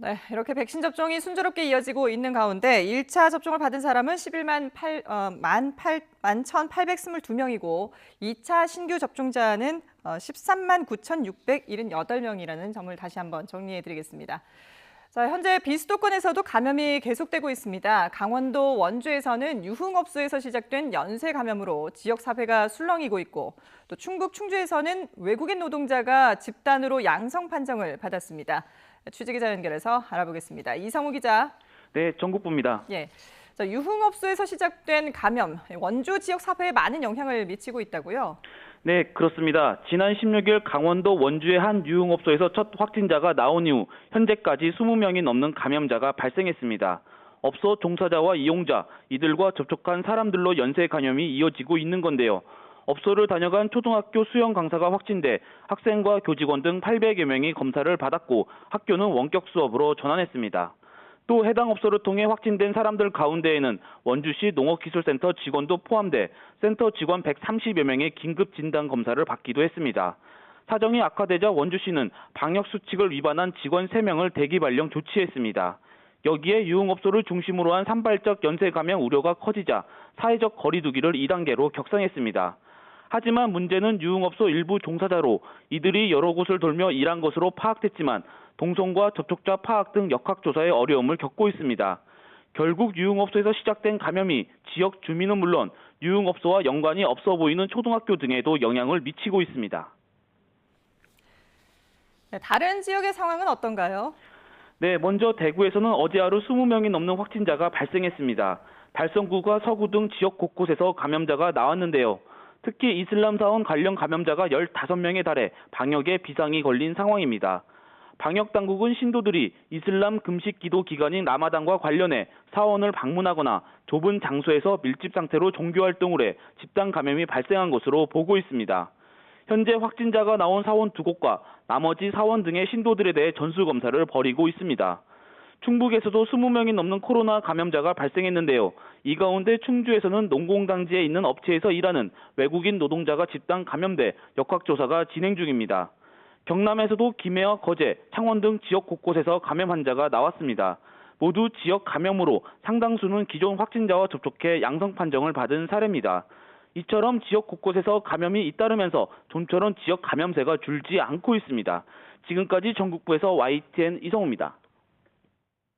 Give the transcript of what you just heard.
네, 이렇게 백신 접종이 순조롭게 이어지고 있는 가운데 1차 접종을 받은 사람은 11만 1,822명이고 2차 신규 접종자는 13만 9,678명이라는 점을 다시 한번 정리해 드리겠습니다. 자, 현재 비수도권에서도 감염이 계속되고 있습니다. 강원도 원주에서는 유흥업소에서 시작된 연쇄 감염으로 지역 사회가 술렁이고 있고 또 충북 충주에서는 외국인 노동자가 집단으로 양성 판정을 받았습니다. 취재기자 연결해서 알아보겠습니다. 이성우 기자. 네, 전국부입니다. 예. 자, 유흥업소에서 시작된 감염, 원주 지역 사회에 많은 영향을 미치고 있다고요? 네, 그렇습니다. 지난 16일 강원도 원주의 한 유흥업소에서 첫 확진자가 나온 이후 현재까지 20명이 넘는 감염자가 발생했습니다. 업소 종사자와 이용자, 이들과 접촉한 사람들로 연쇄 감염이 이어지고 있는 건데요. 업소를 다녀간 초등학교 수영 강사가 확진돼 학생과 교직원 등 800여 명이 검사를 받았고 학교는 원격 수업으로 전환했습니다. 또 해당 업소를 통해 확진된 사람들 가운데에는 원주시 농업기술센터 직원도 포함돼 센터 직원 130여 명의 긴급 진단 검사를 받기도 했습니다. 사정이 악화되자 원주시는 방역수칙을 위반한 직원 3명을 대기 발령 조치했습니다. 여기에 유흥업소를 중심으로 한 산발적 연쇄 감염 우려가 커지자 사회적 거리 두기를 2단계로 격상했습니다. 하지만 문제는 유흥업소 일부 종사자로 이들이 여러 곳을 돌며 일한 것으로 파악됐지만 동선과 접촉자 파악 등 역학조사에 어려움을 겪고 있습니다. 결국 유흥업소에서 시작된 감염이 지역 주민은 물론 유흥업소와 연관이 없어 보이는 초등학교 등에도 영향을 미치고 있습니다. 네, 다른 지역의 상황은 어떤가요? 네, 먼저 대구에서는 어제 하루 20명이 넘는 확진자가 발생했습니다. 달성구가 서구 등 지역 곳곳에서 감염자가 나왔는데요. 특히 이슬람 사원 관련 감염자가 15명에 달해 방역에 비상이 걸린 상황입니다. 방역당국은 신도들이 이슬람 금식 기도 기간인 라마단과 관련해 사원을 방문하거나 좁은 장소에서 밀집 상태로 종교활동을 해 집단 감염이 발생한 것으로 보고 있습니다. 현재 확진자가 나온 사원 2곳과 나머지 사원 등의 신도들에 대해 전수검사를 벌이고 있습니다. 충북에서도 20명이 넘는 코로나 감염자가 발생했는데요. 이 가운데 충주에서는 농공단지에 있는 업체에서 일하는 외국인 노동자가 집단 감염돼 역학조사가 진행 중입니다. 경남에서도 김해와 거제, 창원 등 지역 곳곳에서 감염 환자가 나왔습니다. 모두 지역 감염으로 상당수는 기존 확진자와 접촉해 양성 판정을 받은 사례입니다. 이처럼 지역 곳곳에서 감염이 잇따르면서 좀처럼 지역 감염세가 줄지 않고 있습니다. 지금까지 전국부에서 YTN 이성우입니다.